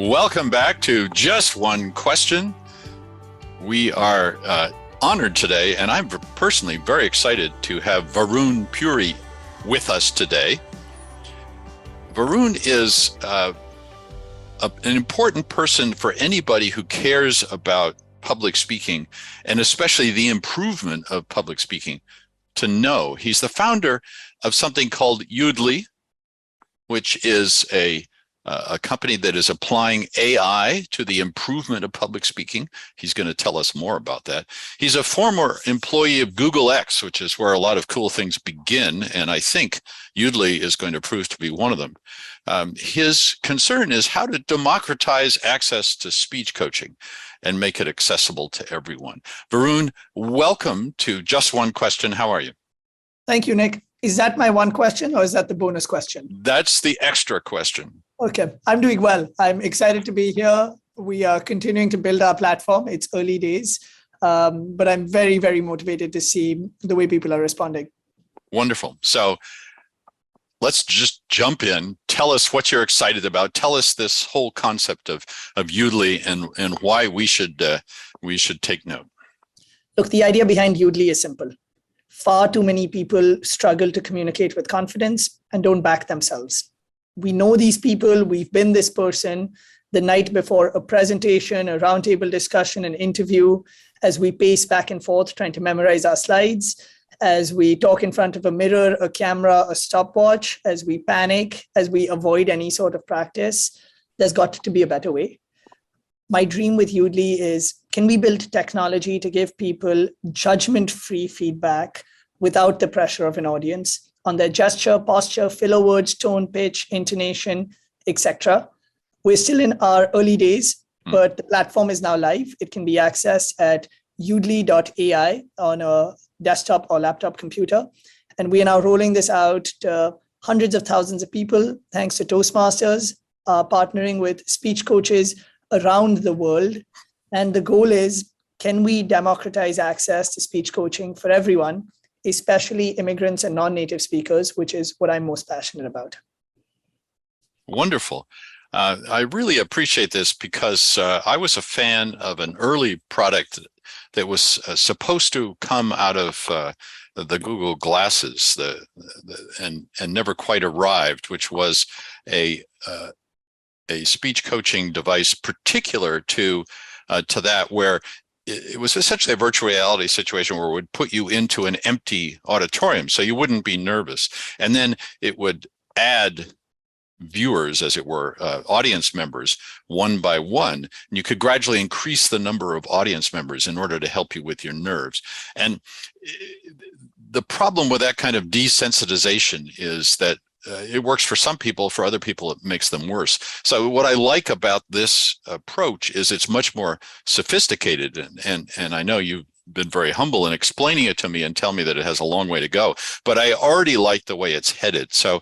Welcome back to Just One Question. We are honored today, and I'm personally very excited to have Varun Puri with us today. Varun is an important person for anybody who cares about public speaking, and especially the improvement of public speaking, to know. He's the founder of something called Yoodli, which is a company that is applying AI to the improvement of public speaking. He's going to tell us more about that. He's a former employee of GoogleX, which is where a lot of cool things begin, and I think Yoodli is going to prove to be one of them. His concern is how to democratize access to speech coaching and make it accessible to everyone. Varun, welcome to Just One Question. How are you? Thank you, Nick. Is that my one question or is that the bonus question? That's the extra question. Okay, I'm doing well. I'm excited to be here. We are continuing to build our platform. It's early days, but I'm very, very motivated to see the way people are responding. Wonderful. So let's just jump in. Tell us what you're excited about. Tell us this whole concept of Yoodli and why we should take note. Look, the idea behind Yoodli is simple. Far too many people struggle to communicate with confidence and don't back themselves. We know these people, we've been this person the night before a presentation, a roundtable discussion, an interview, as we pace back and forth trying to memorize our slides, as we talk in front of a mirror, a camera, a stopwatch, as we panic, as we avoid any sort of practice. There's got to be a better way. My dream with Yoodli is, can we build technology to give people judgment-free feedback without the pressure of an audience on their gesture, posture, filler words, tone, pitch, intonation, etc. We're still in our early days, but the platform is now live. It can be accessed at yoodli.ai on a desktop or laptop computer. And we are now rolling this out to hundreds of thousands of people, thanks to Toastmasters, partnering with speech coaches around the world. And the goal is, can we democratize access to speech coaching for everyone, especially immigrants and non-native speakers, which is what I'm most passionate about. Wonderful. I really appreciate this because I was a fan of an early product that was supposed to come out of the Google glasses and never quite arrived, which was a speech coaching device particular to that, where it was essentially a virtual reality situation where it would put you into an empty auditorium so you wouldn't be nervous. And then it would add viewers, as it were, audience members, one by one. And you could gradually increase the number of audience members in order to help you with your nerves. And the problem with that kind of desensitization is that it works for some people, for other people, it makes them worse. So what I like about this approach is it's much more sophisticated. And I know you've been very humble in explaining it to me and tell me that it has a long way to go, but I already like the way it's headed. So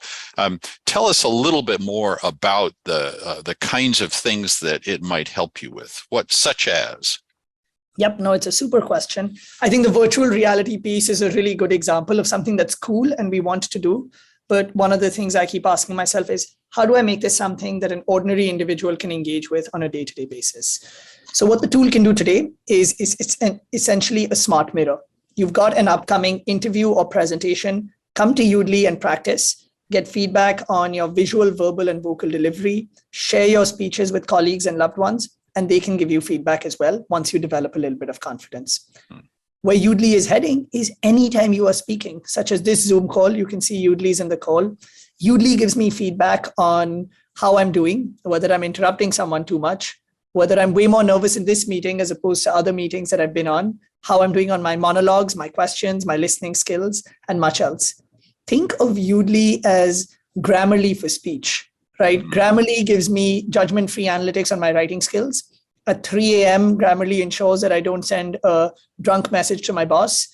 tell us a little bit more about the kinds of things that it might help you with. What, such as? Yep, no, it's a super question. I think the virtual reality piece is a really good example of something that's cool and we want to do. But one of the things I keep asking myself is, how do I make this something that an ordinary individual can engage with on a day-to-day basis? So what the tool can do today is essentially a smart mirror. You've got an upcoming interview or presentation, come to Yoodli and practice, get feedback on your visual, verbal, and vocal delivery, share your speeches with colleagues and loved ones, and they can give you feedback as well once you develop a little bit of confidence. Where Yoodli is heading is anytime you are speaking, such as this Zoom call, you can see Yoodli's in the call. Yoodli gives me feedback on how I'm doing, whether I'm interrupting someone too much, whether I'm way more nervous in this meeting as opposed to other meetings that I've been on, how I'm doing on my monologues, my questions, my listening skills, and much else. Think of Yoodli as Grammarly for speech, right? Grammarly gives me judgment-free analytics on my writing skills. At 3 a.m., Grammarly ensures that I don't send a drunk message to my boss.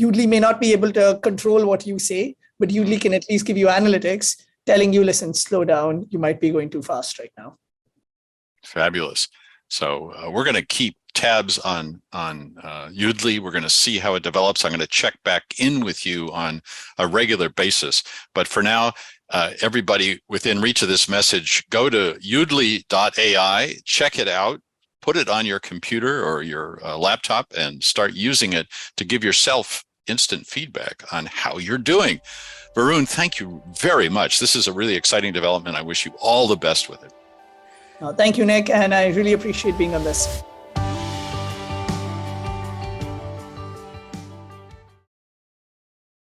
Yoodli may not be able to control what you say, but Yoodli can at least give you analytics telling you, listen, slow down. You might be going too fast right now. Fabulous. So we're going to keep tabs on Yoodli. We're going to see how it develops. I'm going to check back in with you on a regular basis. But for now, everybody within reach of this message, go to yoodli.ai, check it out, put it on your computer or your laptop, and start using it to give yourself instant feedback on how you're doing. Varun, thank you very much. This is a really exciting development. I wish you all the best with it. Thank you, Nick, and I really appreciate being on this.